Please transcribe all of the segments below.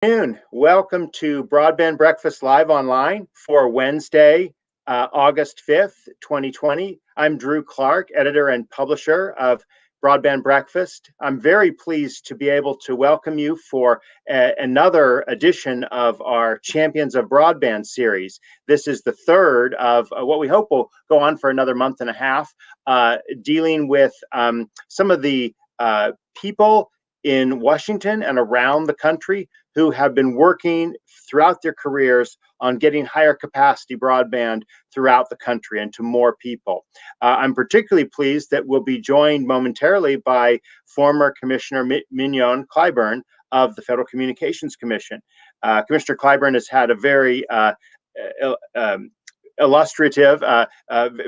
Afternoon. Welcome to Broadband Breakfast Live Online for Wednesday, August 5th, 2020. I'm Drew Clark, editor and publisher of Broadband Breakfast. I'm very pleased to be able to welcome you for another edition of our Champions of Broadband series. This is the third of what we hope will go on for another month and a half, dealing with some of the people in Washington and around the country who have been working throughout their careers on getting higher capacity broadband throughout the country and to more people. I'm particularly pleased that we'll be joined momentarily by former Commissioner Mignon Clyburn of the Federal Communications Commission. Commissioner Clyburn has had a very illustrative,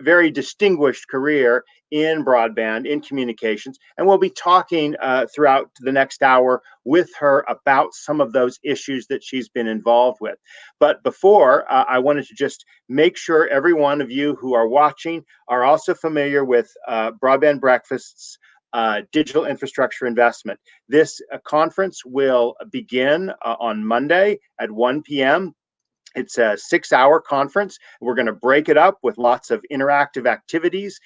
very distinguished career in broadband, in communications, and we'll be talking throughout the next hour with her about some of those issues that she's been involved with. But before, I wanted to just make sure every one of you who are watching are also familiar with Broadband Breakfast's digital infrastructure investment. This conference will begin on Monday at 1 p.m. It's a 6-hour conference. We're going to break it up with lots of interactive activities,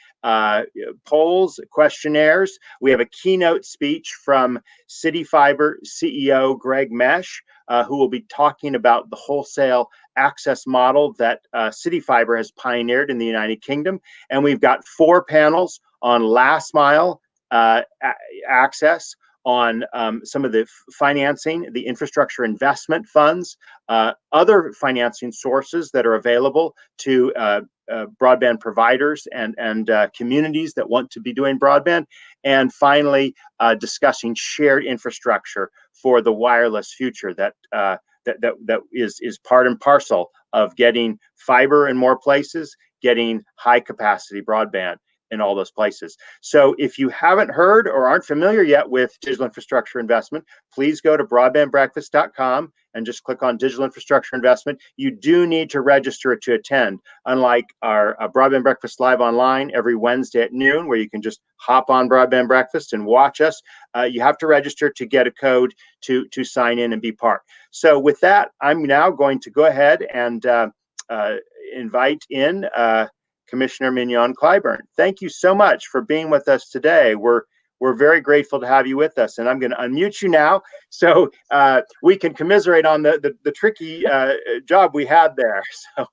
polls, questionnaires. We have a keynote speech from CityFiber CEO Greg Mesh, who will be talking about the wholesale access model that CityFiber has pioneered in the United Kingdom. And we've got 4 panels on last mile access, on some of the financing, the infrastructure investment funds, other financing sources that are available to broadband providers and communities that want to be doing broadband, and finally discussing shared infrastructure for the wireless future that is part and parcel of getting fiber in more places, getting high capacity broadband in all those places. So if you haven't heard or aren't familiar yet with digital infrastructure investment, please go to broadbandbreakfast.com and just click on digital infrastructure investment. You do need to register to attend, unlike our Broadband Breakfast Live Online every Wednesday at noon, where you can just hop on Broadband Breakfast and watch us. You have to register to get a code to sign in and be part. So with that, I'm now going to go ahead and invite in Commissioner Mignon Clyburn. Thank you so much for being with us today. We're very grateful to have you with us, and I'm going to unmute you now so we can commiserate on the tricky job we had there. So.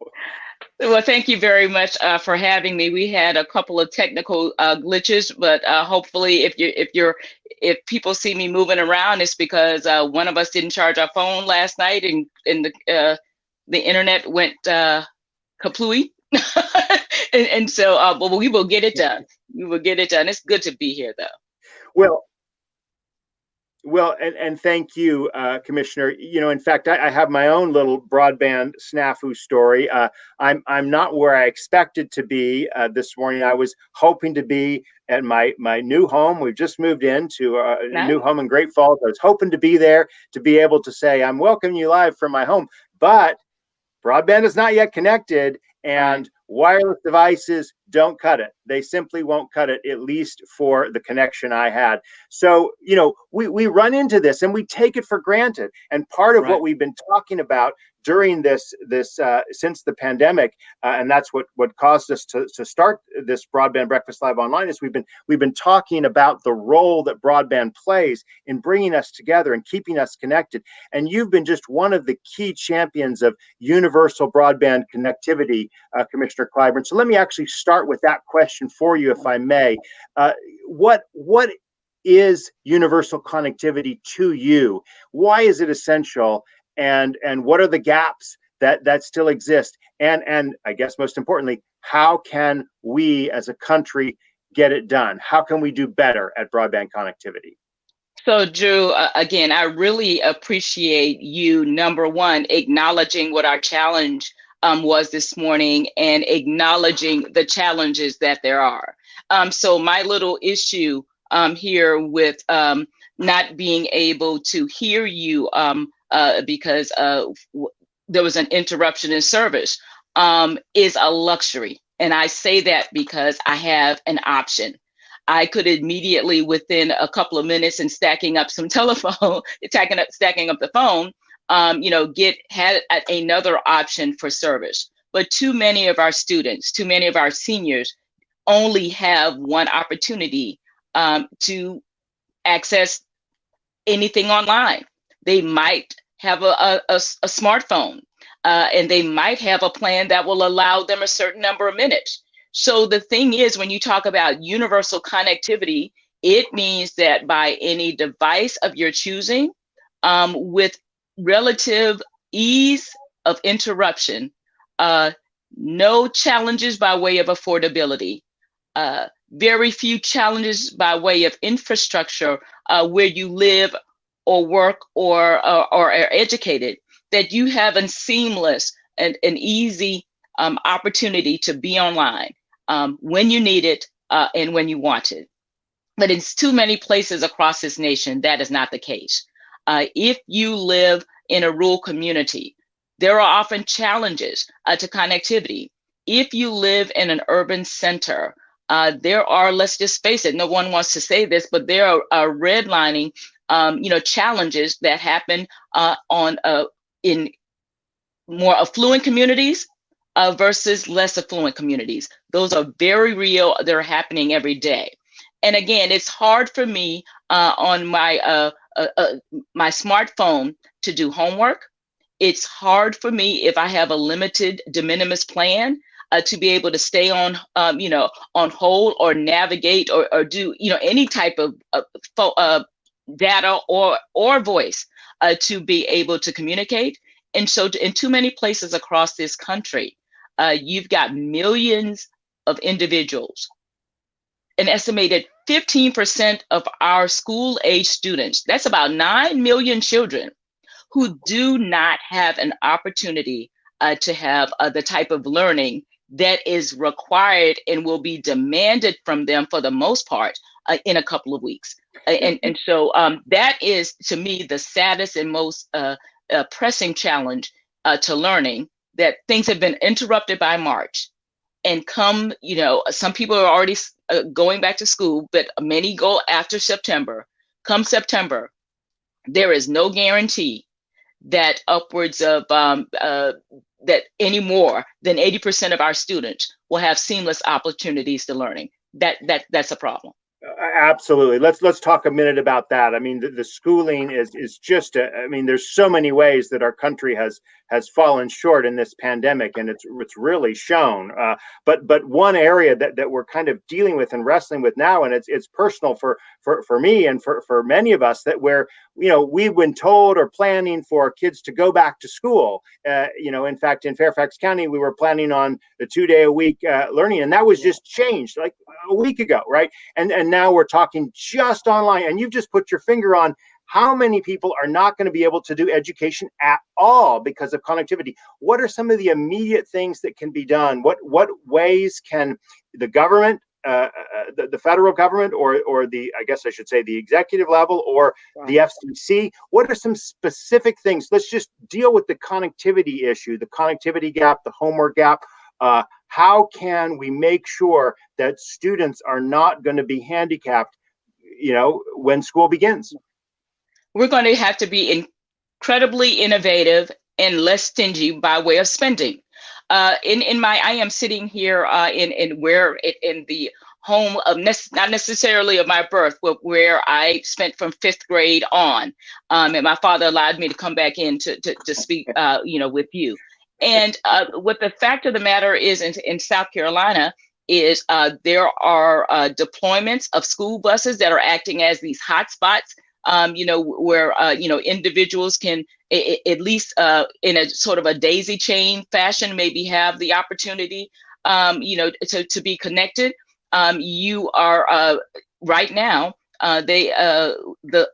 Well, thank you very much for having me. We had a couple of technical glitches, but hopefully, if people see me moving around, it's because one of us didn't charge our phone last night, and the internet went kaplooey. and so, but we will get it done. We will get it done. It's good to be here, though. Well, and thank you, Commissioner. You know, in fact, I have my own little broadband snafu story. I'm not where I expected to be this morning. I was hoping to be at my new home. We've just moved into a new home in Great Falls. I was hoping to be there to be able to say I'm welcoming you live from my home, but broadband is not yet connected, and wireless devices don't cut it. They simply won't cut it, at least for the connection I had. So, you know, we run into this and we take it for granted. And part of what we've been talking about during this since the pandemic, and that's what caused us to start this Broadband Breakfast Live Online, is we've been talking about the role that broadband plays in bringing us together and keeping us connected. And you've been just one of the key champions of universal broadband connectivity, Commissioner Clyburn. So let me actually start with that question for you, if I may. What is universal connectivity to you? Why is it essential? And what are the gaps that still exist? And I guess most importantly, how can we as a country get it done? How can we do better at broadband connectivity? So, Drew, again, I really appreciate you, number one, acknowledging what our challenge was this morning and acknowledging the challenges that there are. So my little issue here with not being able to hear you because there was an interruption in service is a luxury. And I say that because I have an option. I could immediately, within a couple of minutes and stacking up some telephone, stacking up the phone, had another option for service. But too many of our students, too many of our seniors only have one opportunity to access anything online. They might have a smartphone, and they might have a plan that will allow them a certain number of minutes. So the thing is, when you talk about universal connectivity, it means that by any device of your choosing, with relative ease of interruption, no challenges by way of affordability, very few challenges by way of infrastructure where you live or work or are educated, that you have a seamless and an easy opportunity to be online when you need it and when you want it. But in too many places across this nation, that is not the case. If you live in a rural community, there are often challenges to connectivity. If you live in an urban center, there are, let's just face it, no one wants to say this, but there are redlining, challenges that happen in more affluent communities versus less affluent communities. Those are very real. They're happening every day. And again, it's hard for me on my smartphone to do homework. It's hard for me if I have a limited de minimis plan to be able to stay on hold or navigate or do any type of data or voice to be able to communicate. And so in too many places across this country, you've got millions of individuals. An estimated 15% of our school-age students, that's about 9 million children, who do not have an opportunity to have the type of learning that is required and will be demanded from them for the most part in a couple of weeks. And so that is, to me, the saddest and most pressing challenge to learning, that things have been interrupted by March. And some people are already going back to school, but many go after September. Come September, there is no guarantee that upwards of that any more than 80% of our students will have seamless opportunities to learning. That's a problem. Absolutely. Let's talk a minute about that. I mean, the schooling is just I mean, there's so many ways that our country has fallen short in this pandemic, and it's really shown. But one area that we're kind of dealing with and wrestling with now, and it's personal for me and for many of us, that where we've been told or planning for kids to go back to school. In fact, in Fairfax County, we were planning on the 2-day-a-week learning, and that was just changed like a week ago, right? And now we're talking just online, and you've just put your finger on how many people are not going to be able to do education at all because of connectivity. What are some of the immediate things that can be done? What ways can the government, the federal government, or the, I guess I should say, the executive level, or the FCC, what are some specific things? Let's just deal with the connectivity issue, the connectivity gap, the homework gap. How can we make sure that students are not going to be handicapped, when school begins? We're going to have to be incredibly innovative and less stingy by way of spending. I am sitting here in the home of not necessarily of my birth, but where I spent from 5th grade on, and my father allowed me to come back in to speak, with you. And what the fact of the matter is, in South Carolina, is there are deployments of school buses that are acting as these hotspots, where individuals can at least in a sort of a daisy chain fashion maybe have the opportunity, to be connected. You are right now, the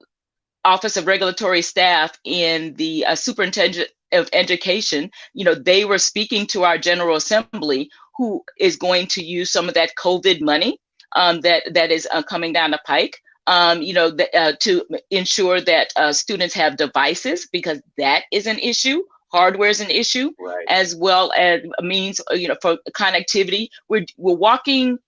Office of Regulatory Staff in the Superintendent of Education, they were speaking to our General Assembly, who is going to use some of that COVID money that is coming down the pike, to ensure that students have devices, because that is an issue. Hardware is an issue, right, as well as a means, for connectivity. We're walking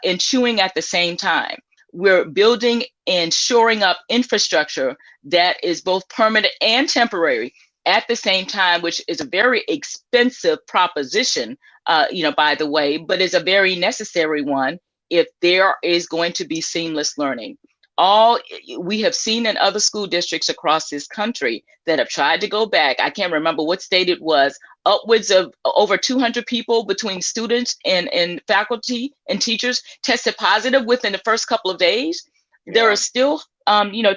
and chewing at the same time. We're building and shoring up infrastructure that is both permanent and temporary. At the same time, which is a very expensive proposition, by the way, but is a very necessary one if there is going to be seamless learning. All we have seen in other school districts across this country that have tried to go back, I can't remember what state it was, upwards of over 200 people between students and faculty and teachers tested positive within the first couple of days. Yeah. There are still,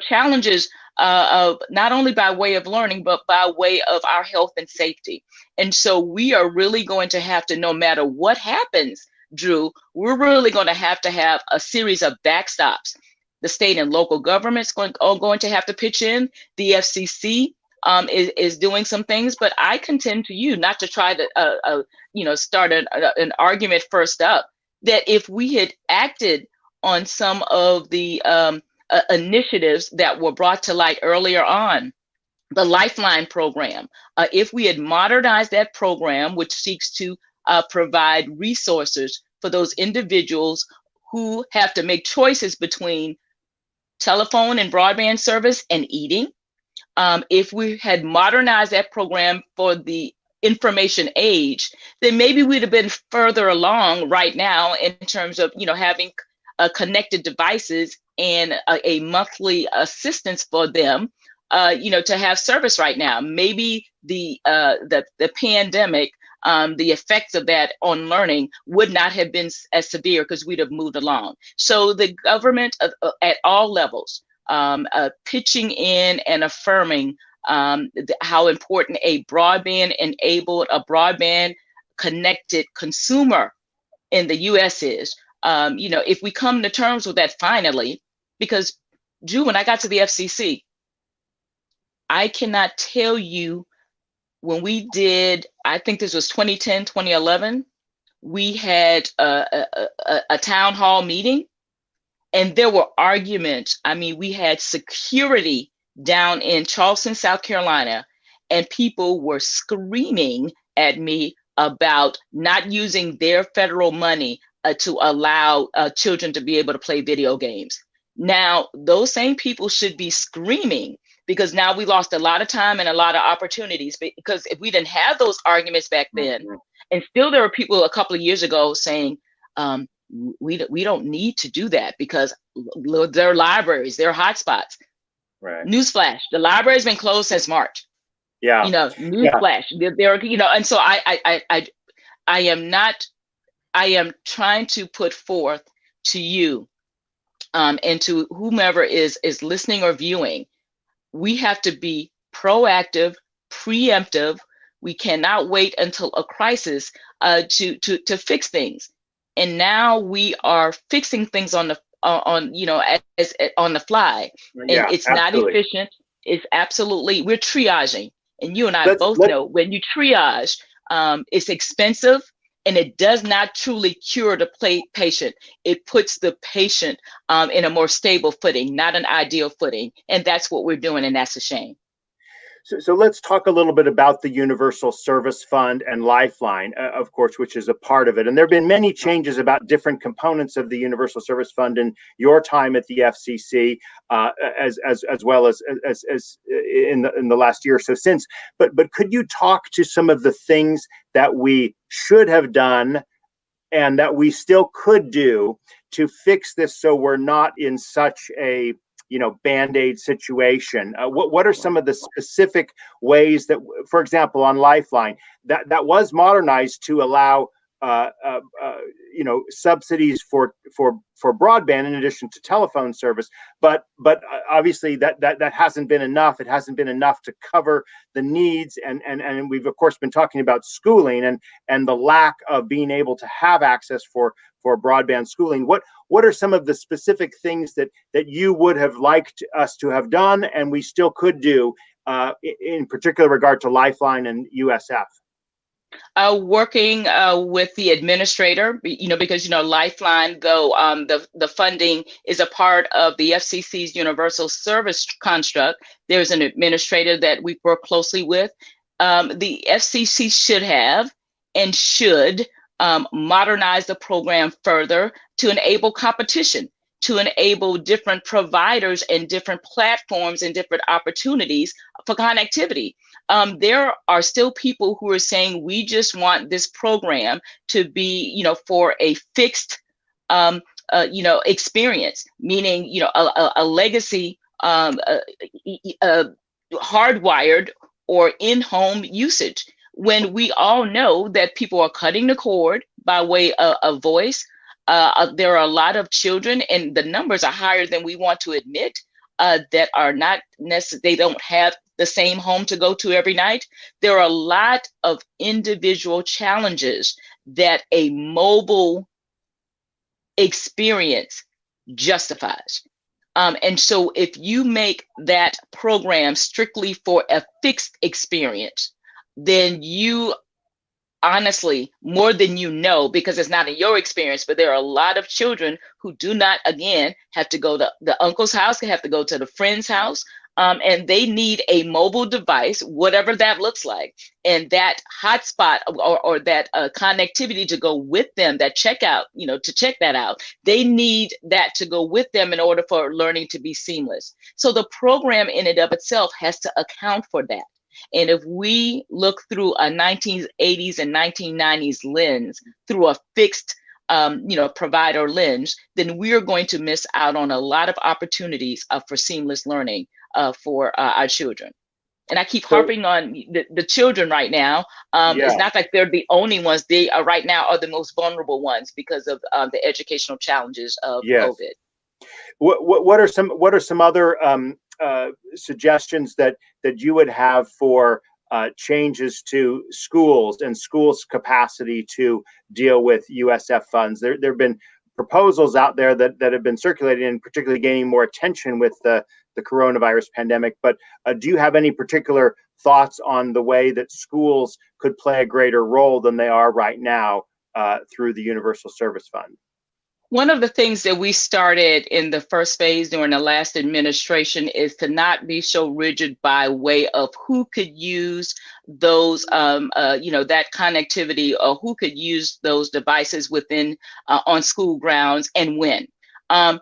challenges of not only by way of learning, but by way of our health and safety. And so we are really going to have to, no matter what happens, Drew, we're really going to have a series of backstops. The state and local governments are going to have to pitch in. The FCC is doing some things, but I contend to you, not to try to start an argument first up, that if we had acted on some of the initiatives that were brought to light earlier on, the Lifeline program, if we had modernized that program, which seeks to provide resources for those individuals who have to make choices between telephone and broadband service and eating. If we had modernized that program for the information age, then maybe we'd have been further along right now in terms of, having connected devices and a monthly assistance for them, to have service right now. Maybe the pandemic, the effects of that on learning would not have been as severe because we'd have moved along. So the government at all levels, pitching in and affirming how important a broadband-enabled, a broadband-connected consumer in the U.S. is. If we come to terms with that finally, because Drew, when I got to the FCC, I cannot tell you when we did, I think this was 2010, 2011, we had a town hall meeting and there were arguments. I mean, we had security down in Charleston, South Carolina, and people were screaming at me about not using their federal money to allow children to be able to play video games. Now, those same people should be screaming because now we lost a lot of time and a lot of opportunities, because if we didn't have those arguments back then, and still there were people a couple of years ago saying, we don't need to do that because there are libraries, there are hotspots. Right. Newsflash, the library's been closed since March. Yeah. Newsflash. Yeah. There, and so I am trying to put forth to you and to whomever is listening or viewing, we have to be proactive, preemptive. We cannot wait until a crisis to fix things. And now we are fixing things on the fly, and it's absolutely not efficient. It's absolutely, we're triaging, and you and I both know when you triage, it's expensive. And it does not truly cure the patient. It puts the patient in a more stable footing, not an ideal footing. And that's what we're doing, and that's a shame. So let's talk a little bit about the Universal Service Fund and Lifeline, of course, which is a part of it. And there have been many changes about different components of the Universal Service Fund in your time at the FCC, as well as in the last year or so since. But could you talk to some of the things that we should have done and that we still could do to fix this so we're not in such a Band-Aid situation? What are some of the specific ways that, for example, on Lifeline, that was modernized to allow subsidies for broadband in addition to telephone service, but obviously that hasn't been enough. It hasn't been enough to cover the needs, and we've of course been talking about schooling and the lack of being able to have access for broadband schooling. What are some of the specific things that you would have liked us to have done and we still could do in particular regard to Lifeline and USF? Working with the administrator, because Lifeline, though the funding is a part of the FCC's universal service construct, there's an administrator that we work closely with. The FCC should have and should modernize the program further to enable competition, to enable different providers and different platforms and different opportunities for connectivity. There are still people who are saying we just want this program to be, for a fixed, experience, meaning, a legacy, hardwired or in-home usage. When we all know that people are cutting the cord by way of voice, there are a lot of children, and the numbers are higher than we want to admit, that are not necessarily, they don't have the same home to go to every night. There are a lot of individual challenges that a mobile experience justifies. And so if you make that program strictly for a fixed experience, then you honestly, more than because it's not in your experience, but there are a lot of children who do not, again, have to go to the uncle's house, they have to go to the friend's house, and they need a mobile device, whatever that looks like, and that hotspot or that connectivity to go with them, that checkout, to check that out. They need that to go with them in order for learning to be seamless. So the program in and of itself has to account for that. And if we look through a 1980s and 1990s lens, through a fixed provider lens, then we are going to miss out on a lot of opportunities for seamless learning for our children. And I keep harping on the children right now. It's not like they're the only ones. They are right now are the most vulnerable ones because of the educational challenges of COVID. What are some other suggestions that you would have for changes to schools and schools' capacity to deal with USF funds? There have been proposals out there that have been circulating and particularly gaining more attention with the coronavirus pandemic. But do you have any particular thoughts on the way that schools could play a greater role than they are right now through the Universal Service Fund? One of the things that we started in the first phase during the last administration is to not be so rigid by way of who could use those, that connectivity, or who could use those devices within on school grounds and when.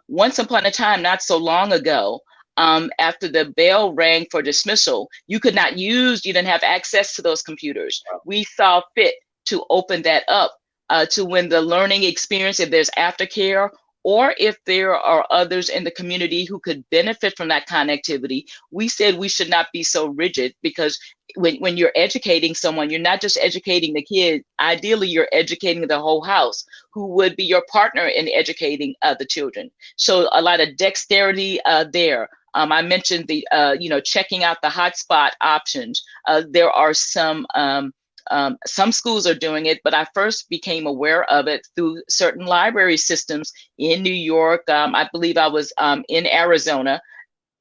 Once upon a time, not so long ago, after the bell rang for dismissal, you didn't have access to those computers. We saw fit to open that up to when the learning experience, if there's aftercare, or if there are others in the community who could benefit from that connectivity, we said we should not be so rigid, because when you're educating someone, you're not just educating the kid. Ideally, you're educating the whole house, who would be your partner in educating the children. So a lot of dexterity there. I mentioned the, checking out the hotspot options. There are some schools are doing it, but I first became aware of it through certain library systems in New York. I believe I was in Arizona,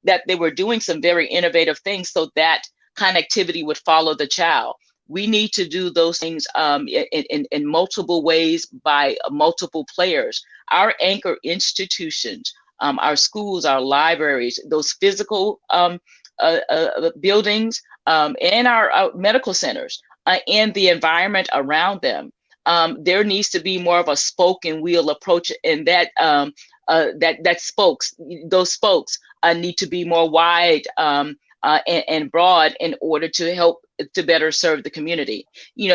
that they were doing some very innovative things so that connectivity would follow the child. We need to do those things in multiple ways by multiple players. Our anchor institutions, our schools, our libraries, those physical buildings, and our medical centers, and the environment around them. There needs to be more of a spoke and wheel approach, and those spokes need to be more wide and broad in order to help to better serve the community.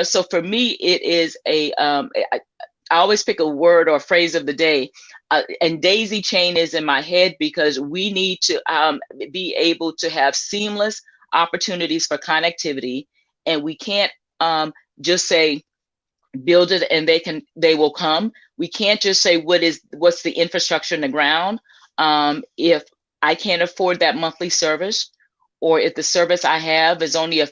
So for me, it is I always pick a word or phrase of the day, and daisy chain is in my head, because we need to be able to have seamless opportunities for connectivity, and we can't just say build it and they will come. We can't just say what's the infrastructure in the ground. If I can't afford that monthly service, or if the service I have is only a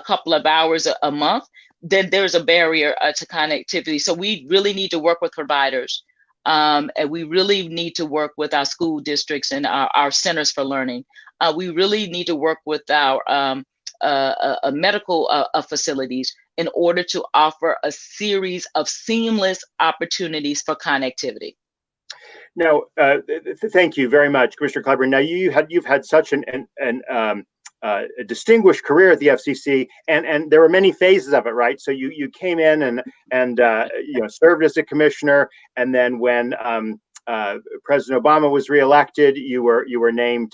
couple of hours a month, then there's a barrier to connectivity. So we really need to work with providers, and we really need to work with our school districts and our centers for learning. We really need to work with our medical facilities in order to offer a series of seamless opportunities for connectivity. Now, thank you very much, Commissioner Clyburn. Now, you've had such a distinguished career at the FCC, and there were many phases of it, right? So you came in and served as a commissioner, and then when President Obama was reelected. You were named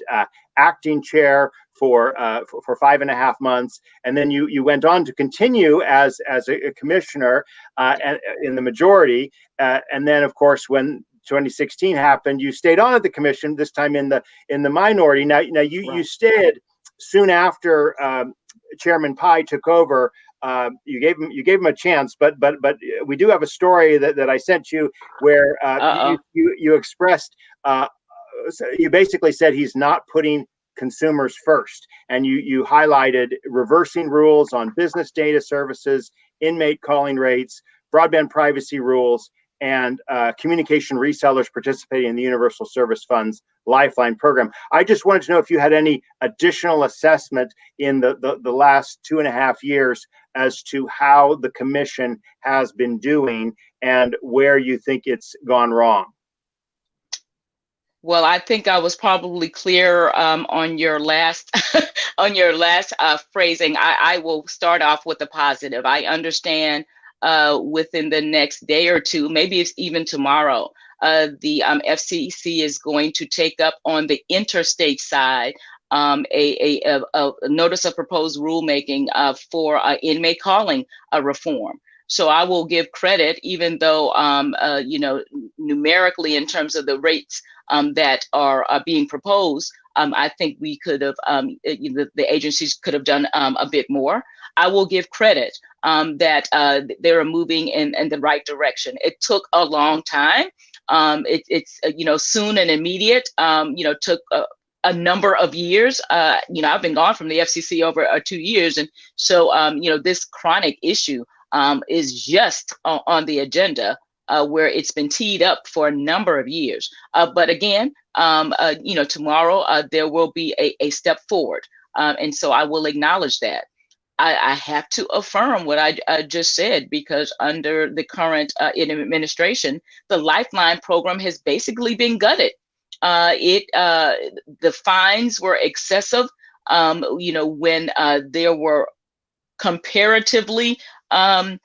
acting chair for 5.5 months, and then you went on to continue as a commissioner and in the majority. And then, of course, when 2016 happened, you stayed on at the commission. This time in the minority. Now you stayed soon after Chairman Pai took over. You gave him a chance, but we do have a story that I sent you where you expressed you basically said he's not putting consumers first, and you highlighted reversing rules on business data services, inmate calling rates, broadband privacy rules, and communication resellers participating in the Universal Service Fund's Lifeline program. I just wanted to know if you had any additional assessment in the last 2.5 years as to how the commission has been doing and where you think it's gone wrong. Well, I think I was probably clear on your last phrasing. I will start off with the positive. I understand within the next day or two, maybe it's even tomorrow, the FCC is going to take up on the interstate side a notice of proposed rulemaking for inmate calling reform. So I will give credit, even though numerically in terms of the rates that are being proposed, I think we could have, the agencies could have done a bit more. I will give credit that they're moving in the right direction. It took a long time. It's soon and immediate. Took a number of years. I've been gone from the FCC over 2 years, and so this chronic issue is just on the agenda. Where it's been teed up for a number of years. But again, tomorrow there will be a step forward. And so I will acknowledge that. I have to affirm what I just said, because under the current administration, the Lifeline program has basically been gutted. The fines were excessive, when there were comparatively, minor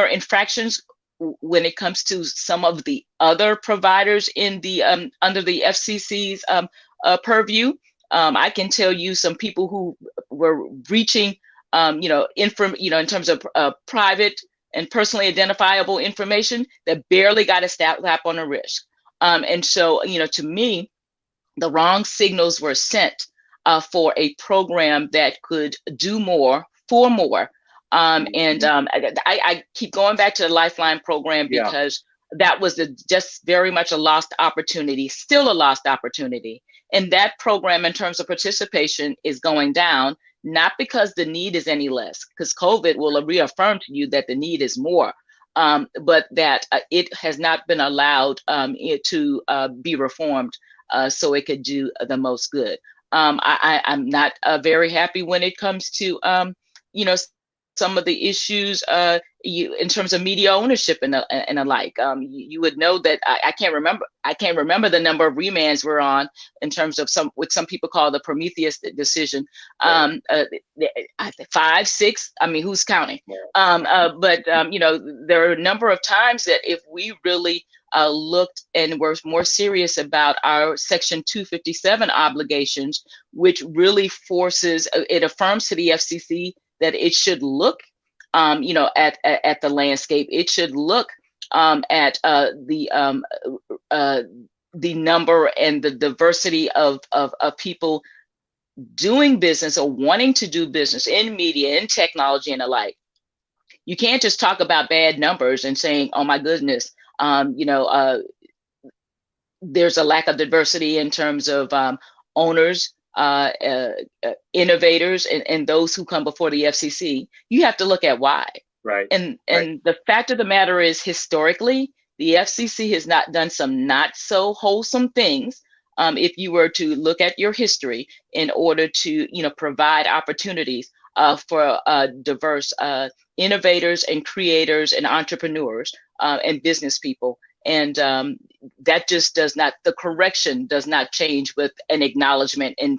infractions when it comes to some of the other providers in the under the FCC's purview. I can tell you some people who were reaching, in terms of private and personally identifiable information that barely got a slap on the wrist. And so, to me, the wrong signals were sent for a program that could do more for more. I keep going back to the Lifeline program because that was just very much a lost opportunity, still a lost opportunity. And that program in terms of participation is going down, not because the need is any less, because COVID will reaffirm to you that the need is more, but that it has not been allowed to be reformed so it could do the most good. I'm not very happy when it comes to, some of the issues in terms of media ownership and the like. You would know that I can't remember the number of remands we're on in terms of what some people call the Prometheus decision. 5, 6. I mean, who's counting? But there are a number of times that if we really looked and were more serious about our Section 257 obligations, which really affirms to the FCC that it should look, at the landscape. It should look at the number and the diversity of people doing business or wanting to do business in media, in technology, and the like. You can't just talk about bad numbers and saying, "Oh my goodness, there's a lack of diversity in terms of owners." Innovators and those who come before the FCC. You have to look at why. Right. And the fact of the matter is, historically, the FCC has not done some not so wholesome things. If you were to look at your history in order to, provide opportunities for diverse innovators and creators and entrepreneurs and business people. And that just the correction does not change with an acknowledgement and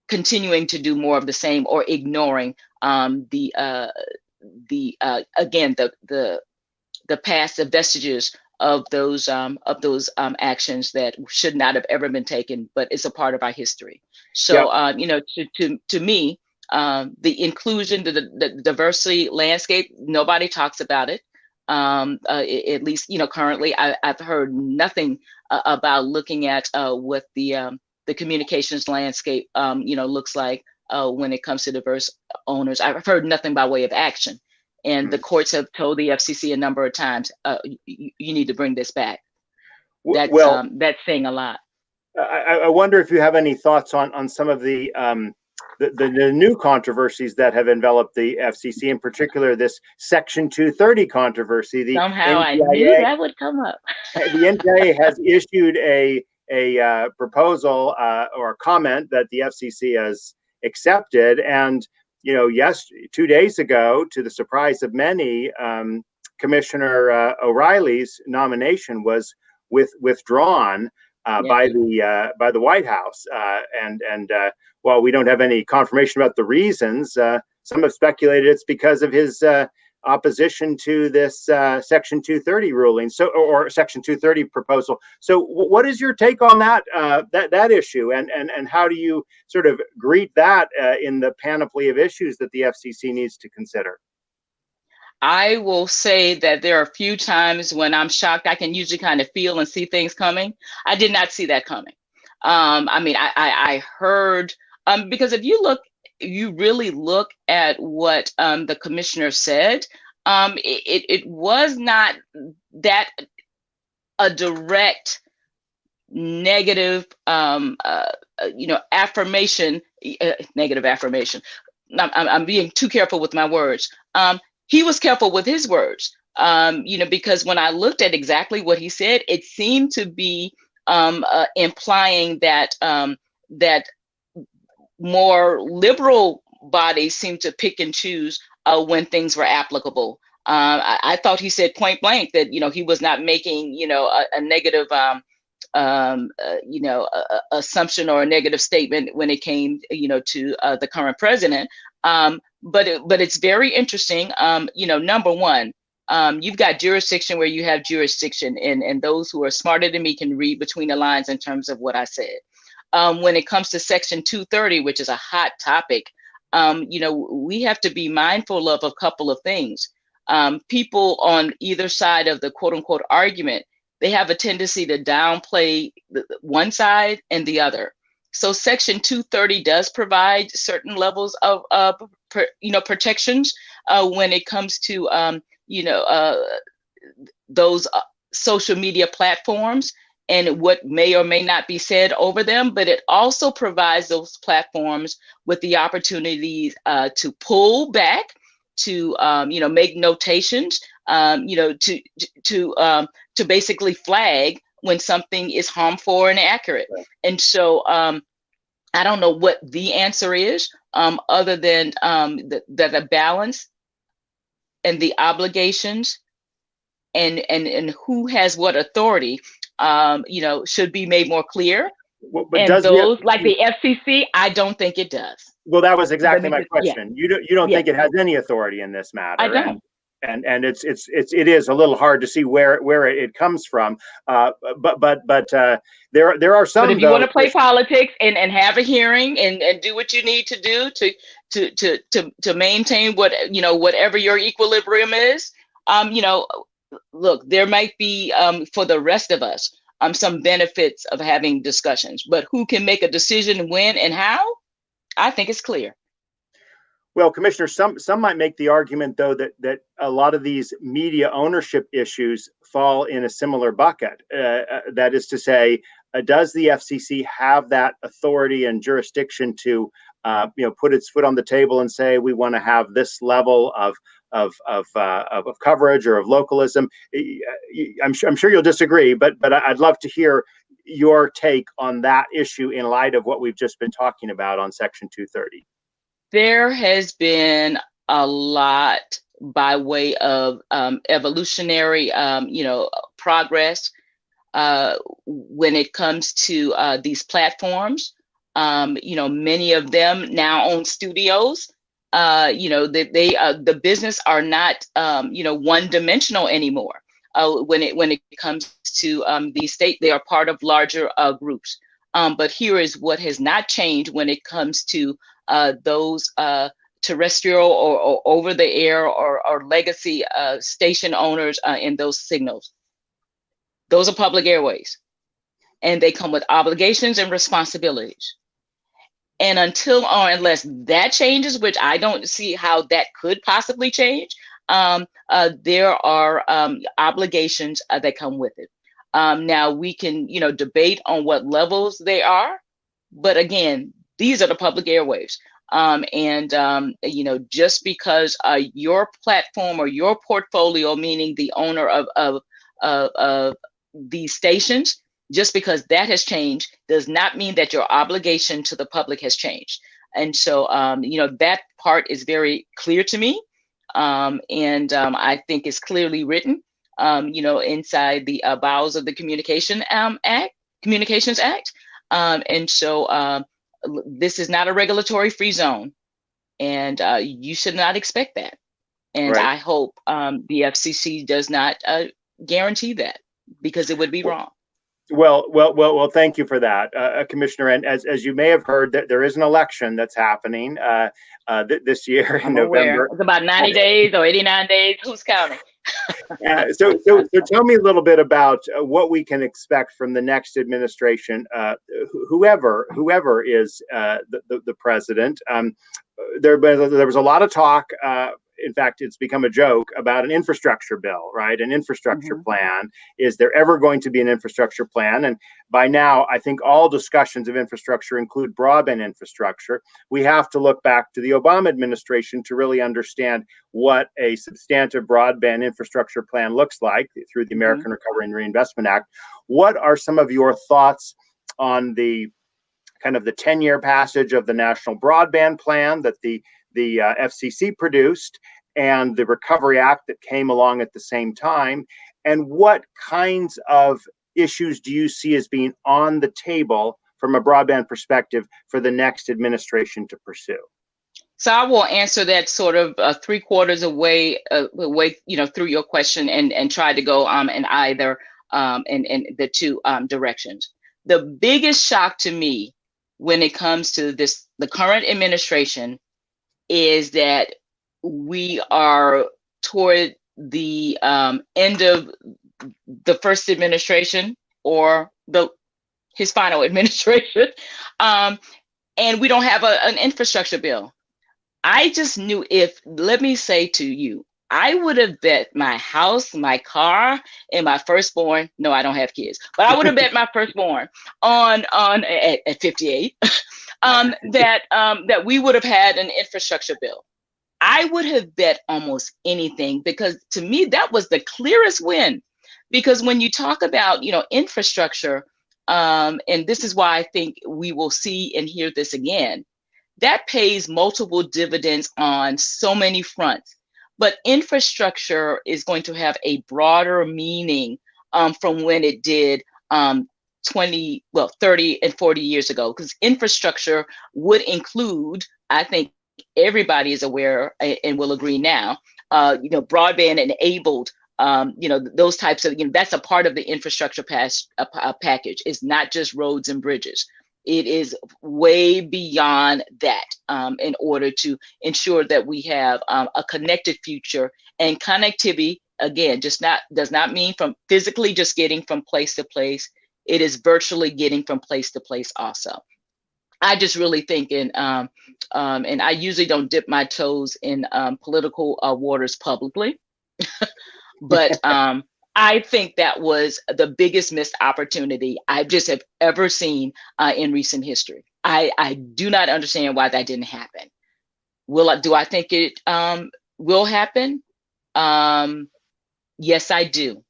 continuing to do more of the same, or ignoring the past, the vestiges of those actions that should not have ever been taken, but it's a part of our history. Yep. So to me, the inclusion, the diversity landscape, nobody talks about it. At least currently, I've heard nothing about looking at what the communications landscape looks like when it comes to diverse owners. I've heard nothing by way of action. And the courts have told the FCC a number of times, you need to bring this back. That's saying a lot. I wonder if you have any thoughts on some of the new controversies that have enveloped the FCC, in particular this Section 230 controversy. The Somehow NTIA, I knew that would come up. The NTIA has issued a proposal or a comment that the FCC has accepted, and yes, 2 days ago, to the surprise of many, Commissioner O'Reilly's nomination was withdrawn by the White House, and while we don't have any confirmation about the reasons, some have speculated it's because of his opposition to this Section 230 ruling, or Section 230 proposal. So, what is your take on that issue, and how do you sort of greet that in the panoply of issues that the FCC needs to consider? I will say that there are a few times when I'm shocked. I can usually kind of feel and see things coming. I did not see that coming. I heard, because if you really look at what the commissioner said, it was not that a direct negative, affirmation, negative affirmation. I'm being too careful with my words. He was careful with his words, because when I looked at exactly what he said, it seemed to be implying that that more liberal bodies seem to pick and choose when things were applicable. I thought he said point blank that he was not making a negative assumption or a negative statement when it came to the current president. But it's very interesting. Number one, you've got jurisdiction where you have jurisdiction, and those who are smarter than me can read between the lines in terms of what I said. When it comes to Section 230, which is a hot topic, we have to be mindful of a couple of things. People on either side of the quote unquote argument, they have a tendency to downplay one side and the other. So Section 230 does provide certain levels of protections when it comes to those social media platforms and what may or may not be said over them, but it also provides those platforms with the opportunities to pull back, to make notations, to basically flag when something is harmful or inaccurate. Right. And so I don't know what the answer is, other than the balance and the obligations and who has what authority, should be made more clear. But and those, like the FCC, I don't think it does. Well, that was exactly my question. Yeah. You don't think it has any authority in this matter? I don't. And it is a little hard to see where it comes from. But there are some. But if you want to play politics and have a hearing and do what you need to do to maintain whatever your equilibrium is, look, there might be for the rest of us some benefits of having discussions, but who can make a decision when and how? I think it's clear. Well, Commissioner, some might make the argument, though, that a lot of these media ownership issues fall in a similar bucket. That is to say, does the FCC have that authority and jurisdiction to, put its foot on the table and say we want to have this level of coverage or of localism? I'm sure you'll disagree, but I'd love to hear your take on that issue in light of what we've just been talking about on Section 230. There has been a lot by way of evolutionary, progress when it comes to these platforms. Many of them now own studios. The business are not, one-dimensional anymore. when it comes to the state. They are part of larger groups. But here is what has not changed when it comes to those terrestrial or over the air or legacy station owners in those signals. Those are public airways, and they come with obligations and responsibilities. And until or unless that changes, which I don't see how that could possibly change, there are obligations that come with it. Now we can, debate on what levels they are, but again, these are the public airwaves. Just because your platform or your portfolio, meaning the owner of these stations, just because that has changed does not mean that your obligation to the public has changed. And so, that part is very clear to me. I think it's clearly written, inside the bowels of the Communications Act. This is not a regulatory free zone, and you should not expect that. And right. I hope the FCC does not guarantee that, because it would be wrong. Well, thank you for that, Commissioner. And as you may have heard, that there is an election that's happening this year in November. It's about 90 days or 89 days. Who's counting? So tell me a little bit about what we can expect from the next administration, whoever is the president. There was a lot of talk. In fact, it's become a joke about an infrastructure bill, right? An infrastructure plan. Is there ever going to be an infrastructure plan? And by now, I think all discussions of infrastructure include broadband infrastructure. We have to look back to the Obama administration to really understand what a substantive broadband infrastructure plan looks like through the American Recovery and Reinvestment Act. What are some of your thoughts on the kind of the 10-year passage of the National Broadband Plan that the FCC produced, and the Recovery Act that came along at the same time? And what kinds of issues do you see as being on the table from a broadband perspective for the next administration to pursue? So I will answer that sort of 3/4 away, through your question, and try to go in either in the two directions. The biggest shock to me when it comes to the current administration, is that we are toward the end of the first administration, or his final administration, and we don't have an infrastructure bill. I just knew, let me say to you, I would have bet my house, my car, and my firstborn. No, I don't have kids, but I would have bet my firstborn on at 58 that we would have had an infrastructure bill. I would have bet almost anything, because to me that was the clearest win. Because when you talk about infrastructure, and this is why I think we will see and hear this again, that pays multiple dividends on so many fronts. But infrastructure is going to have a broader meaning from when it did 30 and 40 years ago, because infrastructure would include, I think everybody is aware and will agree now, broadband enabled, those types of, that's a part of the infrastructure package. It's not just roads and bridges. It is way beyond that, in order to ensure that we have a connected future. And connectivity, again, does not mean from physically just getting from place to place. It is virtually getting from place to place also. I just really think and I usually don't dip my toes in political waters publicly, but I think that was the biggest missed opportunity I just have ever seen in recent history. I do not understand why that didn't happen. Do I think it will happen? Yes, I do.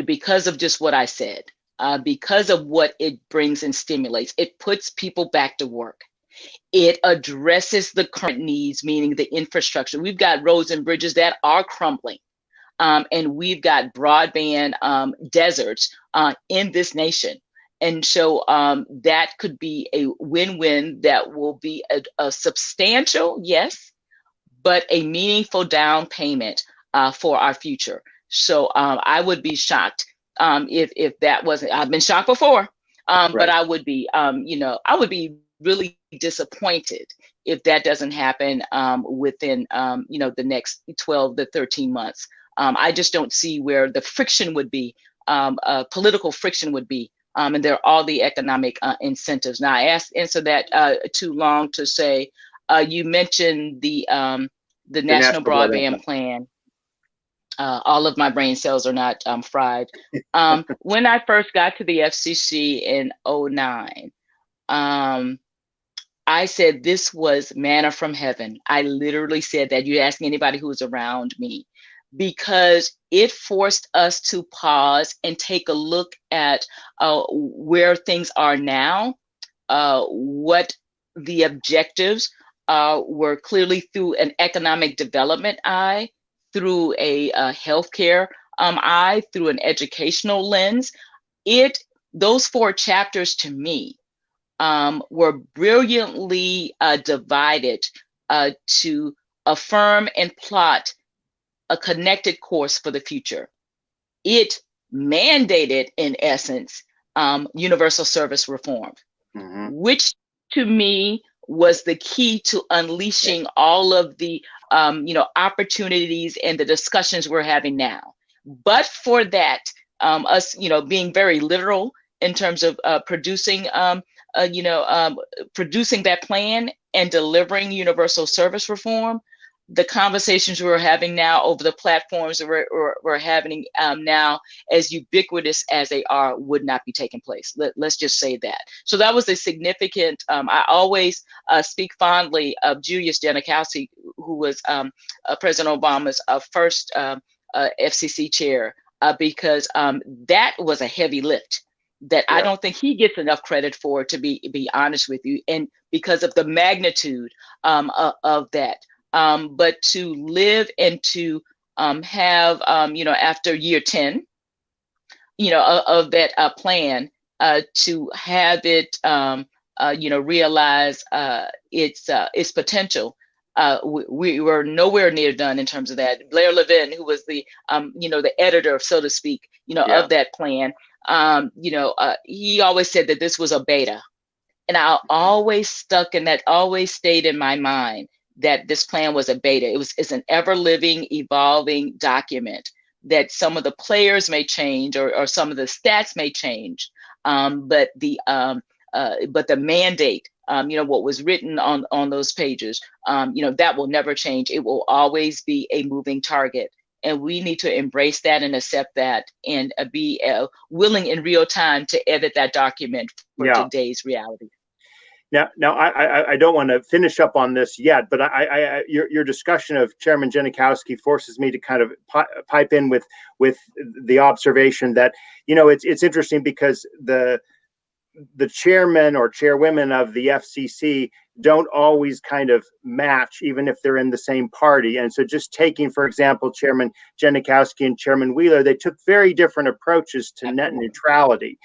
Because of just what I said. Because of what it brings and stimulates. It puts people back to work. It addresses the current needs, meaning the infrastructure. We've got roads and bridges that are crumbling, and we've got broadband deserts in this nation. And so that could be a win-win that will be a substantial, yes, but a meaningful down payment for our future. So I would be shocked if that wasn't. I've been shocked before, but Right. I would be, I would be really disappointed if that doesn't happen within, the next 12 to 13 months. I just don't see where the friction would be, political friction would be. And there are all the economic incentives. Now, I answer that too long to say, you mentioned the The National National Broadband Broadband Plan. All of my brain cells are not fried. When I first got to the FCC in '09, I said this was manna from heaven. I literally said that. You ask anybody who was around me, because it forced us to pause and take a look at where things are now, what the objectives were clearly through an economic development eye, through a healthcare eye, through an educational lens. Those 4 chapters to me were brilliantly divided to affirm and plot a connected course for the future. It mandated, in essence, universal service reform, which to me was the key to unleashing all of the opportunities and the discussions we're having now. But for that, us being very literal in terms of producing producing that plan and delivering universal service reform, the conversations we're having now over the platforms that we're having now, as ubiquitous as they are, would not be taking place. Let's just say that. So that was a significant, I always speak fondly of Julius Janikowski, who was President Obama's first FCC chair, because that was a heavy lift that I don't think he gets enough credit for, to be honest with you, and because of the magnitude of that. But to live and to have, after year 10, of that plan, to have it, realize its potential. We were nowhere near done in terms of that. Blair Levin, who was the, the editor, so to speak, of that plan, he always said that this was a beta. And I always stuck, and that always stayed in my mind, that this plan was a beta. It's an ever living, evolving document, that some of the players may change, or some of the stats may change. But the mandate, what was written on those pages, that will never change. It will always be a moving target. And we need to embrace that and accept that, and be willing in real time to edit that document for today's reality. Now, I don't want to finish up on this yet, but your discussion of Chairman Janikowski forces me to kind of pipe in with the observation that, it's interesting, because the chairmen or chairwomen of the FCC don't always kind of match, even if they're in the same party. And so, just taking, for example, Chairman Janikowski and Chairman Wheeler, they took very different approaches to net neutrality.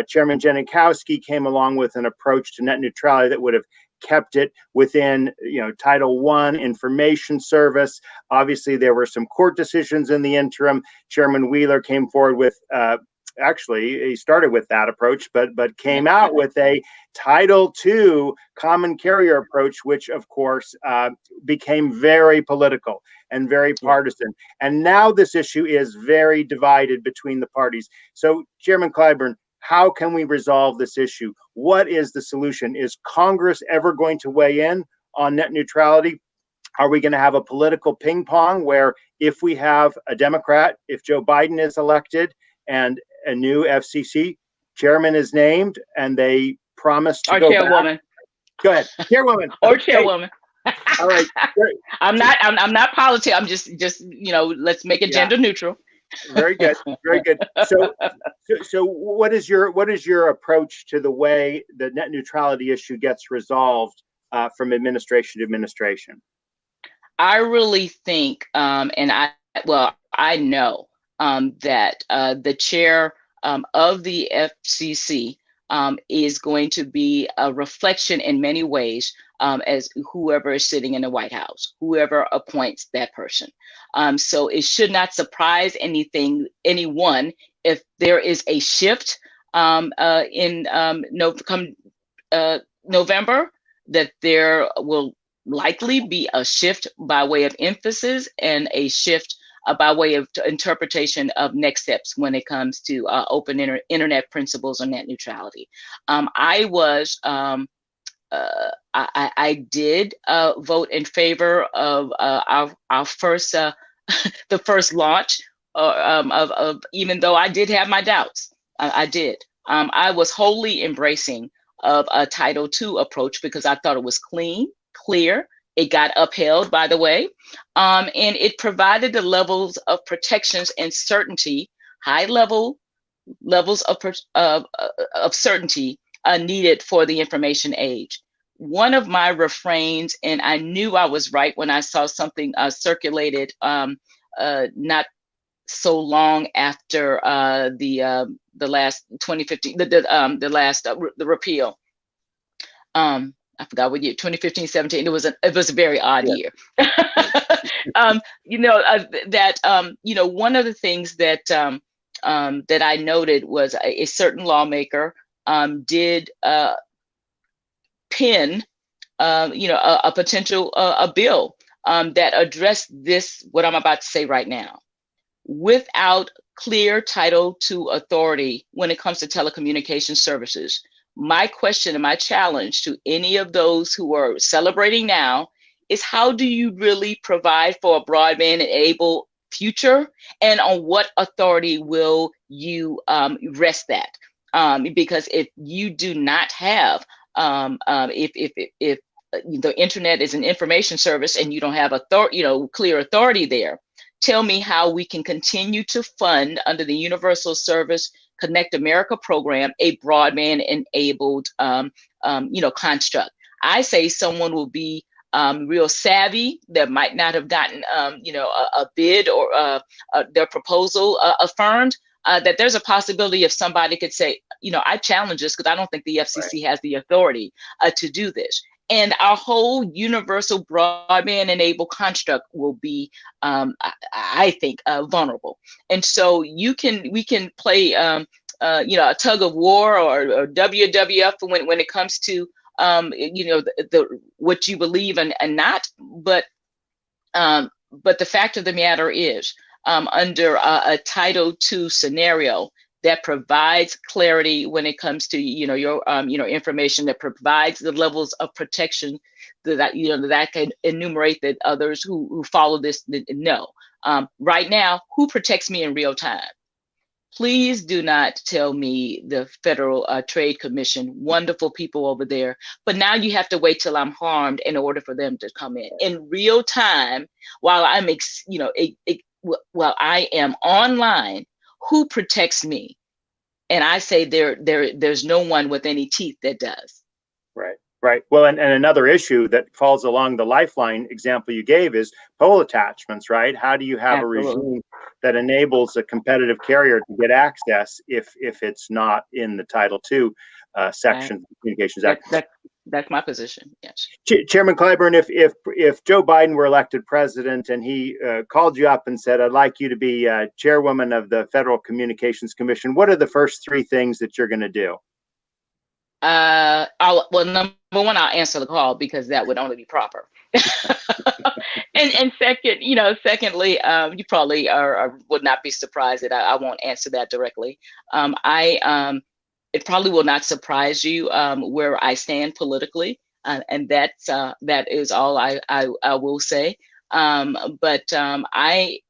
Chairman Janikowski came along with an approach to net neutrality that would have kept it within, Title I information service. Obviously, there were some court decisions in the interim. Chairman Wheeler came forward with, actually, he started with that approach, but came out with a Title II common carrier approach, which, of course, became very political and very partisan. And now this issue is very divided between the parties. So, Chairman Clyburn, how can we resolve this issue? What is the solution? Is Congress ever going to weigh in on net neutrality? Are we going to have a political ping pong where, if we have a Democrat, if Joe Biden is elected and a new FCC chairman is named, and they promise to go chairwoman. Back. Go ahead, chairwoman. Or chairwoman. All right. I'm not politics. I'm just let's make it gender neutral. Very good. Very good. So what is your approach to the way the net neutrality issue gets resolved from administration to administration? I really think, and I know that the chair of the FCC is going to be a reflection in many ways as whoever is sitting in the White House, whoever appoints that person. So it should not surprise anyone if there is a shift in November, that there will likely be a shift by way of emphasis and a shift by way of interpretation of next steps when it comes to open internet principles or net neutrality. I did vote in favor of our first the first launch of, even though I did have my doubts. I did. I was wholly embracing of a Title II approach because I thought it was clean, clear. It got upheld, by the way, and it provided the levels of protections and certainty, high levels of certainty needed for the information age. One of my refrains, and I knew I was right when I saw something circulated not so long after the last 2015, the repeal. I forgot what year, 2015, 17. It was a very odd year. One of the things that that I noted was a certain lawmaker did pen a potential a bill that addressed this, what I'm about to say right now, without clear Title II authority when it comes to telecommunication services. My question and my challenge to any of those who are celebrating now is, how do you really provide for a broadband-enabled future, and on what authority will you rest that? Because if you do not have, if the internet is an information service and you don't have clear authority there, tell me how we can continue to fund under the Universal Service Connect America program a broadband-enabled, construct. I say someone will be real savvy that might not have gotten, a bid or their proposal affirmed. That there's a possibility if somebody could say, I challenge this because I don't think the FCC has the authority to do this. And our whole universal broadband-enabled construct will be, I think, vulnerable. And so we can play, a tug of war or WWF when it comes to, what you believe and not. But the fact of the matter is, under a Title II scenario that provides clarity when it comes to your information, that provides the levels of protection that I can enumerate that others who follow this know. Right now, who protects me in real time? Please do not tell me the Federal Trade Commission, wonderful people over there, but now you have to wait till I'm harmed in order for them to come in real time while I'm while I am online. Who protects me? And I say there's no one with any teeth that does. Right. Well, and another issue that falls along the Lifeline example you gave is pole attachments, right? How do you have a regime that enables a competitive carrier to get access if it's not in the Title II section of the Communications Act? That's my position. Yes. Chairman Clyburn, if Joe Biden were elected president and he called you up and said, "I'd like you to be chairwoman of the Federal Communications Commission," what are the first three things that you're going to do? Number one, I'll answer the call because that would only be proper. and secondly, you probably would not be surprised that I won't answer that directly. It probably will not surprise you where I stand politically, and that is all I will say. But I,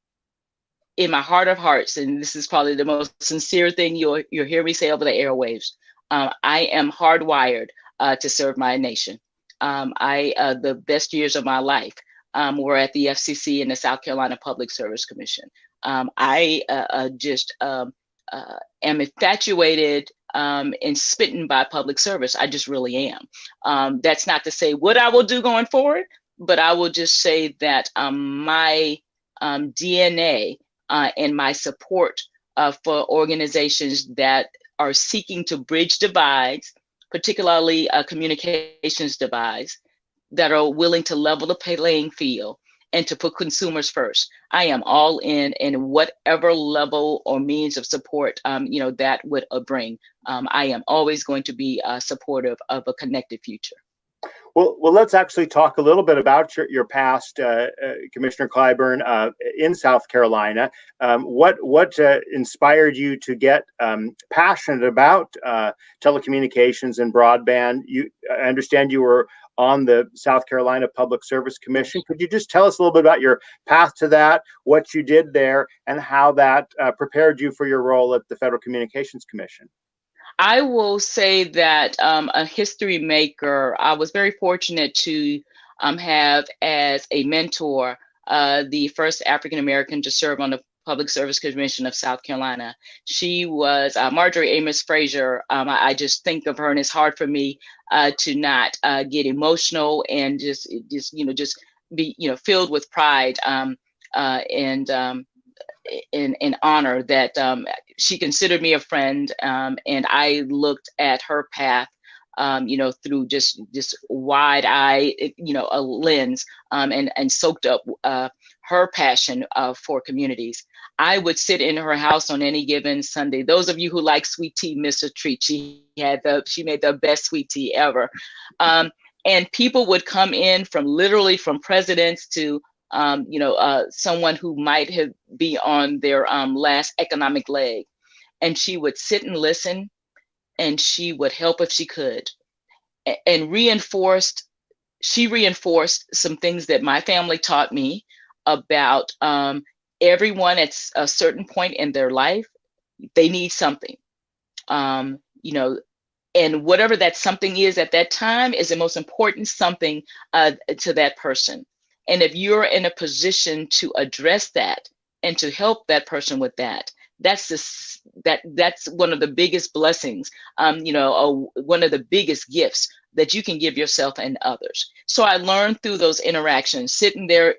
in my heart of hearts, and this is probably the most sincere thing you'll hear me say over the airwaves, I am hardwired to serve my nation. The best years of my life were at the FCC and the South Carolina Public Service Commission. I am infatuated and smitten by public service. I just really am. That's not to say what I will do going forward, but I will just say that my DNA and my support for organizations that are seeking to bridge divides, particularly communications divides, that are willing to level the playing field and to put consumers first. I am all in whatever level or means of support that would bring. I am always going to be supportive of a connected future. Well, let's actually talk a little bit about your past, Commissioner Clyburn, in South Carolina. What inspired you to get passionate about telecommunications and broadband? I understand you were on the South Carolina Public Service Commission. Could you just tell us a little bit about your path to that, what you did there, and how that prepared you for your role at the Federal Communications Commission? I will say that a history maker, I was very fortunate to have as a mentor the first African American to serve on the Public Service Commission of South Carolina. She was Marjorie Amos Frazier. I just think of her, and it's hard for me to not get emotional and just be filled with pride and honor that she considered me a friend, and I looked at her path, through just wide eye, a lens, and soaked up her passion for communities. I would sit in her house on any given Sunday. Those of you who like sweet tea, miss a treat. She made the best sweet tea ever. And people would come in from presidents to someone who might have be on their last economic leg. And she would sit and listen, and she would help if she could. And she reinforced some things that my family taught me about everyone at a certain point in their life, they need something. And whatever that something is at that time is the most important something to that person. And if you're in a position to address that and to help that person with that, that's one of the biggest blessings, one of the biggest gifts that you can give yourself and others. So I learned through those interactions, sitting there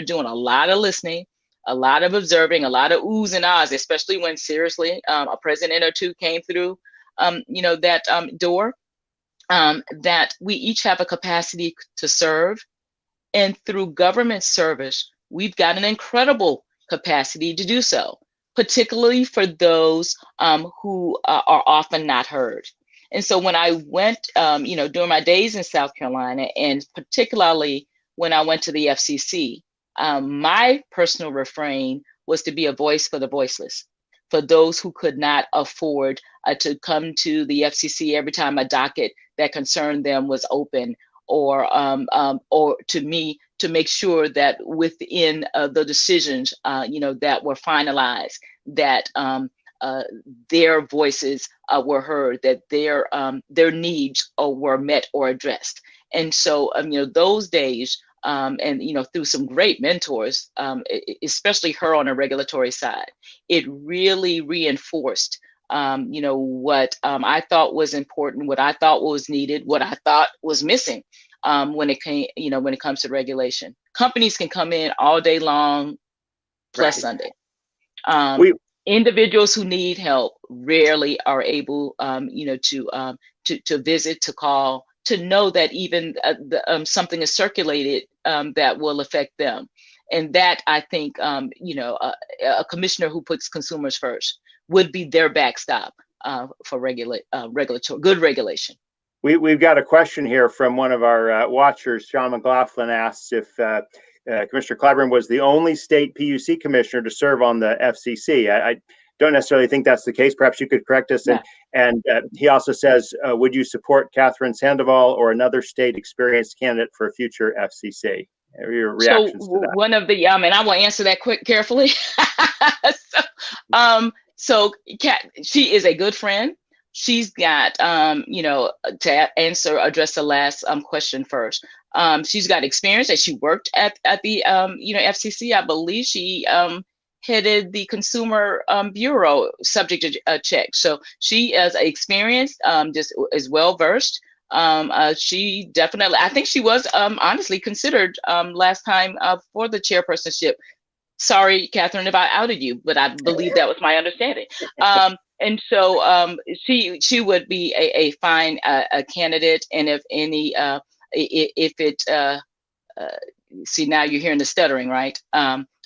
doing a lot of listening, a lot of observing, a lot of oohs and ahs, especially when seriously a president or two came through that door, that we each have a capacity to serve. And through government service, we've got an incredible capacity to do so, particularly for those who are often not heard. And so when I went, during my days in South Carolina, and particularly when I went to the FCC, my personal refrain was to be a voice for the voiceless, for those who could not afford to come to the FCC every time a docket that concerned them was open, or to me, to make sure that within the decisions, that were finalized, that their voices were heard, that their needs were met or addressed. And so, those days, and through some great mentors, especially her on a regulatory side, it really reinforced what I thought was important, what I thought was needed, what I thought was missing when it comes to regulation. Companies can come in all day long, plus Right. Sunday. Individuals who need help rarely are able, to visit, to call, to know that even something is circulated that will affect them. And that, I think, a commissioner who puts consumers first would be their backstop for good regulation. We've got a question here from one of our watchers. Sean McLaughlin asks if Commissioner Clyburn was the only state PUC commissioner to serve on the FCC. I don't necessarily think that's the case. Perhaps you could correct us. Yeah. And he also says, would you support Catherine Sandoval or another state experienced candidate for a future FCC? Your reactions to that? One of the and I will answer that carefully. So she is a good friend. She's got, to address the last question first. She's got experience that she worked at the, FCC. I believe she headed the Consumer Bureau, subject to check. So she is experienced, just is well versed. She definitely, I think she was honestly considered last time for the chairpersonship. Sorry, Catherine, if I outed you, but I believe that was my understanding. And so she would be a fine candidate. And if any if it, see, now you're hearing the stuttering, right?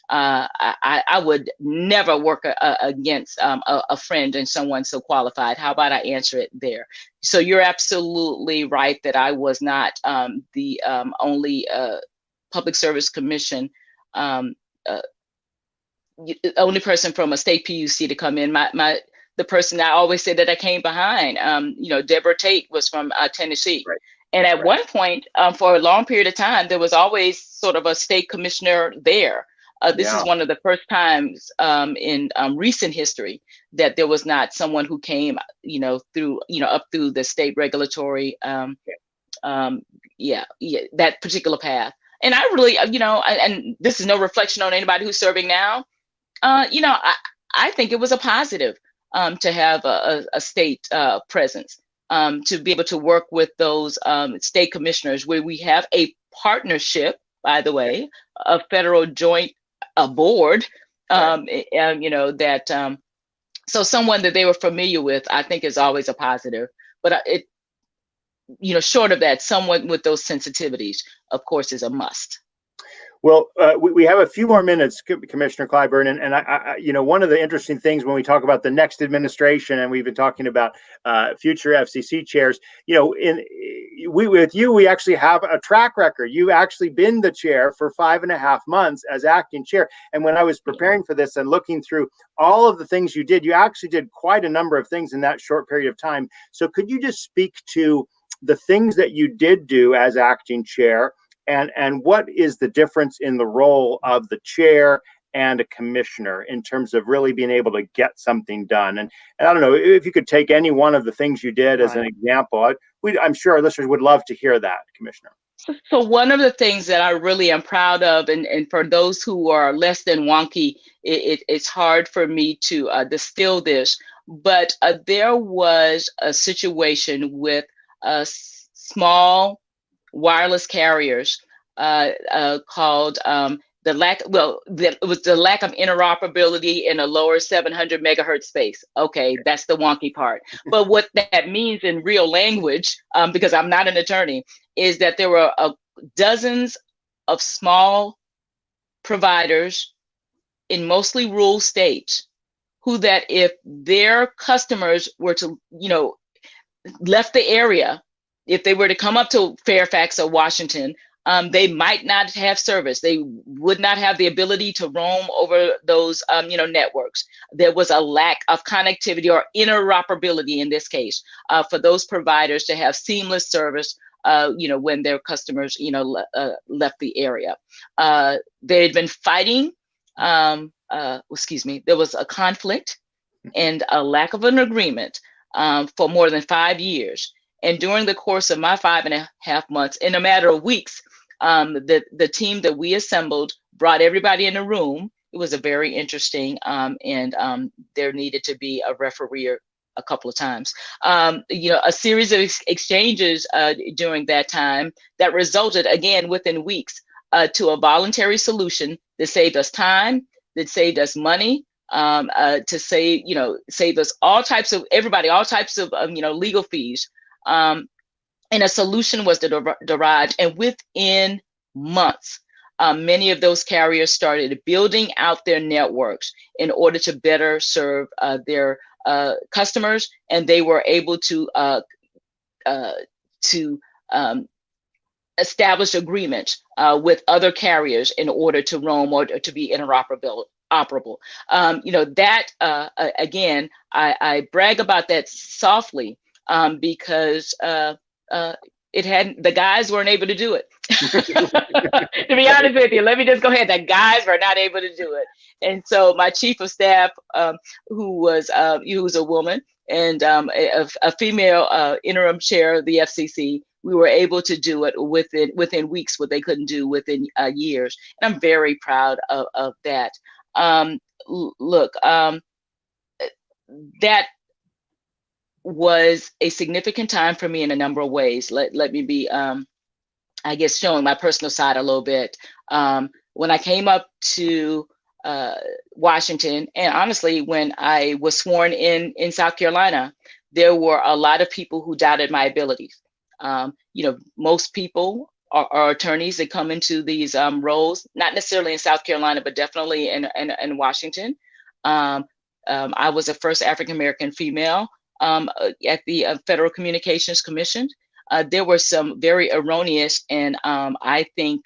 I would never work against a friend and someone so qualified. How about I answer it there? So you're absolutely right that I was not the only Public Service Commission, only person from a state PUC to come in. The person I always say that I came behind, Deborah Tate was from Tennessee. Right. And at one point, for a long period of time, there was always sort of a state commissioner there. This is one of the first times in recent history that there was not someone who came, through, up through the state regulatory, that particular path. And I really, and this is no reflection on anybody who's serving now. I think it was a positive to have a state presence, to be able to work with those state commissioners, where we have a partnership, by the way, a federal joint board, so someone that they were familiar with, I think is always a positive. But short of that, someone with those sensitivities, of course, is a must. Well, we have a few more minutes, Commissioner Clyburn, and I, one of the interesting things when we talk about the next administration, and we've been talking about future FCC chairs, with you, we actually have a track record. You've actually been the chair for 5.5 months as acting chair. And when I was preparing for this and looking through all of the things you did, you actually did quite a number of things in that short period of time. So could you just speak to the things that you did do as acting chair? And what is the difference in the role of the chair and a commissioner in terms of really being able to get something done? And I don't know if you could take any one of the things you did as an example. I'm sure our listeners would love to hear that, Commissioner. So one of the things that I really am proud of, and for those who are less than wonky, it's hard for me to distill this, but there was a situation with small wireless carriers called it was the lack of interoperability in a lower 700 megahertz space. Okay, that's the wonky part. But what that means in real language, because I'm not an attorney, is that there were dozens of small providers in mostly rural states who, that if their customers were to, left the area, if they were to come up to Fairfax or Washington, they might not have service. They would not have the ability to roam over those, networks. There was a lack of connectivity or interoperability in this case for those providers to have seamless service, when their customers, left the area. They had been fighting. There was a conflict and a lack of an agreement for more than 5 years. And during the course of my 5.5 months, in a matter of weeks, the team that we assembled brought everybody in a room. It was a very interesting, and there needed to be a referee a couple of times. A series of exchanges during that time that resulted, again, within weeks, to a voluntary solution that saved us time, that saved us money, to save us all types of legal fees. And a solution was derived, and within months, many of those carriers started building out their networks in order to better serve their customers, and they were able to establish agreements with other carriers in order to roam or to be interoperable. Again, I brag about that softly. Because the guys weren't able to do it. To be honest with you, let me just go ahead. The guys were not able to do it, and so my chief of staff, who was a woman and a female interim chair of the FCC, we were able to do it within weeks, what they couldn't do within years, and I'm very proud of that. That was a significant time for me in a number of ways. Let me be, showing my personal side a little bit. When I came up to Washington, and honestly, when I was sworn in South Carolina, there were a lot of people who doubted my abilities. Most people are attorneys that come into these roles, not necessarily in South Carolina, but definitely in Washington. I was the first African American female at the Federal Communications Commission. There were some very erroneous and I think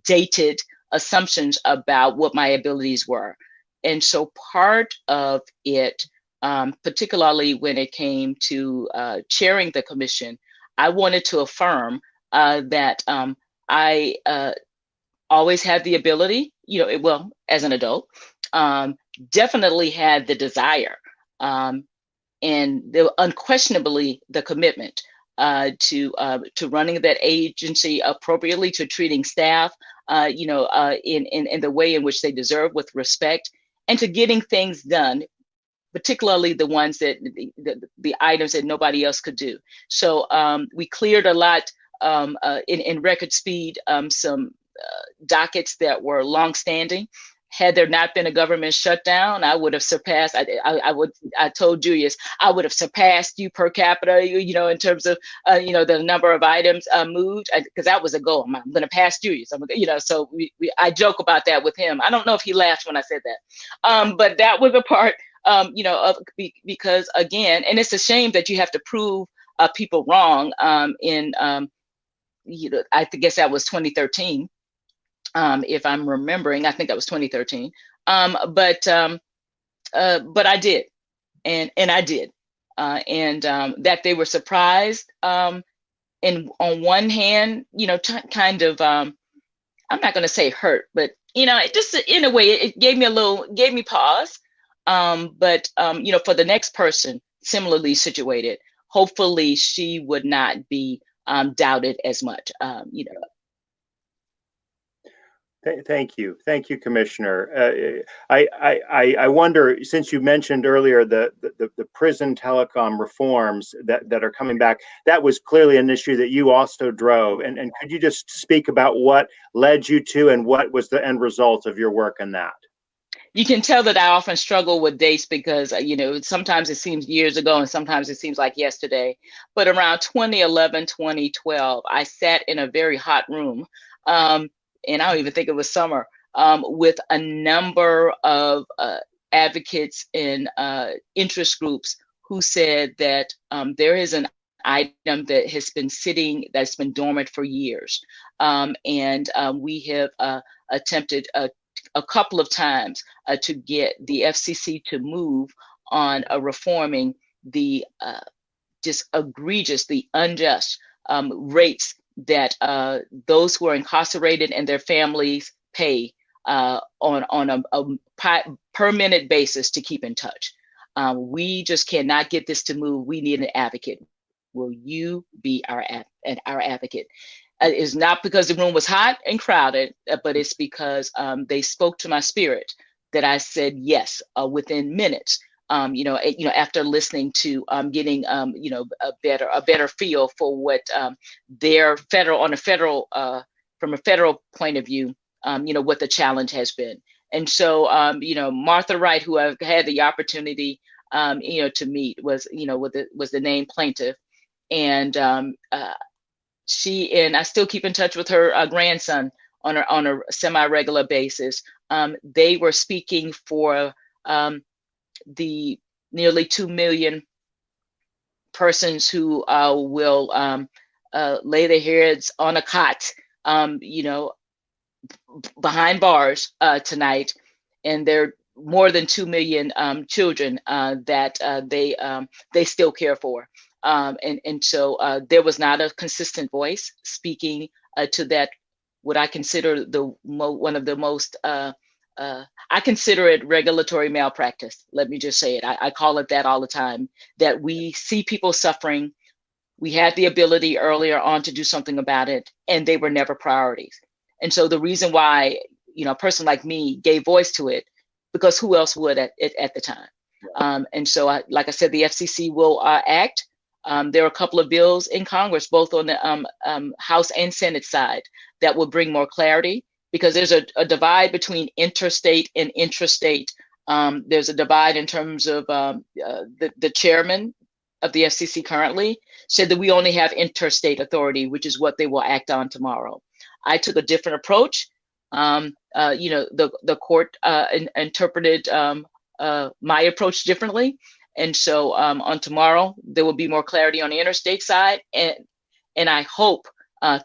dated assumptions about what my abilities were. And so part of it, particularly when it came to chairing the commission, I wanted to affirm that I always had the ability, as an adult, definitely had the desire and unquestionably the commitment to running that agency appropriately, to treating staff, in the way in which they deserve, with respect, and to getting things done, particularly the ones that the items that nobody else could do. So we cleared a lot in record speed, some dockets that were longstanding. Had there not been a government shutdown, I would have surpassed. I told Julius I would have surpassed you per capita. In terms of the number of items moved, because that was a goal. I'm going to pass Julius. So I joke about that with him. I don't know if he laughed when I said that, but that was a part. Because again, and it's a shame that you have to prove people wrong. I guess that was 2013. If I'm remembering, I think that was 2013. But I did, and I did, and that they were surprised. And on one hand, kind of, I'm not going to say hurt, but it just, in a way, it gave me pause. But for the next person similarly situated, hopefully she would not be doubted as much. Thank you, Commissioner. I wonder, since you mentioned earlier the prison telecom reforms that are coming back, that was clearly an issue that you also drove. And could you just speak about what led you to, and what was the end result of your work in that? You can tell that I often struggle with dates because, sometimes it seems years ago and sometimes it seems like yesterday. But around 2011, 2012, I sat in a very hot room, and I don't even think it was summer, with a number of advocates and interest groups who said that there is an item that has been that's been dormant for years. And we have attempted a couple of times to get the FCC to move on reforming the just egregious, the unjust rates that those who are incarcerated and their families pay on a per minute basis to keep in touch. We just cannot get this to move. We need an advocate. Will you be our advocate? It's not because the room was hot and crowded, but it's because they spoke to my spirit that I said yes within minutes. After listening to getting a better feel for what their from a federal point of view, what the challenge has been. And so Martha Wright, who I've had the opportunity to meet, was the named plaintiff, and I still keep in touch with her grandson on a semi-regular basis. They were speaking for the nearly 2 million persons who will lay their heads on a cot, behind bars tonight, and there are more than 2 million children that they still care for. And so there was not a consistent voice speaking to that, what I consider one of the most, I consider it regulatory malpractice. Let me just say it. I call it that all the time, that we see people suffering. We had the ability earlier on to do something about it, and they were never priorities. And so the reason why, a person like me gave voice to it, because who else would at the time? And so, like I said, the FCC will act. There are a couple of bills in Congress, both on the House and Senate side, that will bring more clarity, because there's a divide between interstate and intrastate. There's a divide in terms of the chairman of the FCC currently said that we only have interstate authority, which is what they will act on tomorrow. I took a different approach. The court interpreted my approach differently. And so on tomorrow, there will be more clarity on the interstate side. And I hope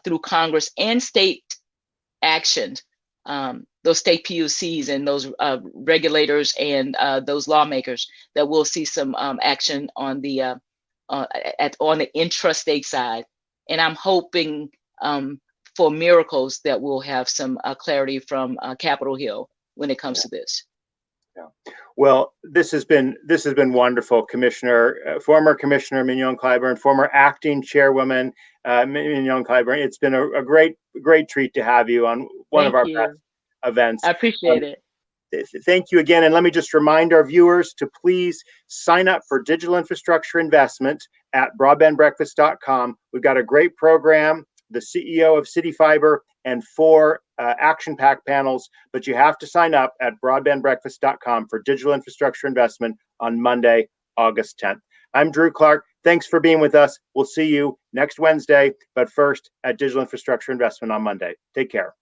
through Congress and state actions, those state PUCs and those regulators and those lawmakers, that we'll see some action on the intrastate side. And I'm hoping for miracles that we'll have some clarity from Capitol Hill when it comes to this. Yeah. Well, this has been wonderful, Commissioner, former Commissioner Mignon Clyburn, former acting chairwoman Mignon Clyburn. It's been a great treat to have you on one of our best events. I appreciate it. Thank you again. And let me just remind our viewers to please sign up for digital infrastructure investment at broadbandbreakfast.com. We've got a great program, the CEO of City Fiber, and 4 action-packed panels, but you have to sign up at broadbandbreakfast.com for digital infrastructure investment on Monday, August 10th. I'm Drew Clark. Thanks for being with us. We'll see you next Wednesday, but first at Digital Infrastructure Investment on Monday. Take care.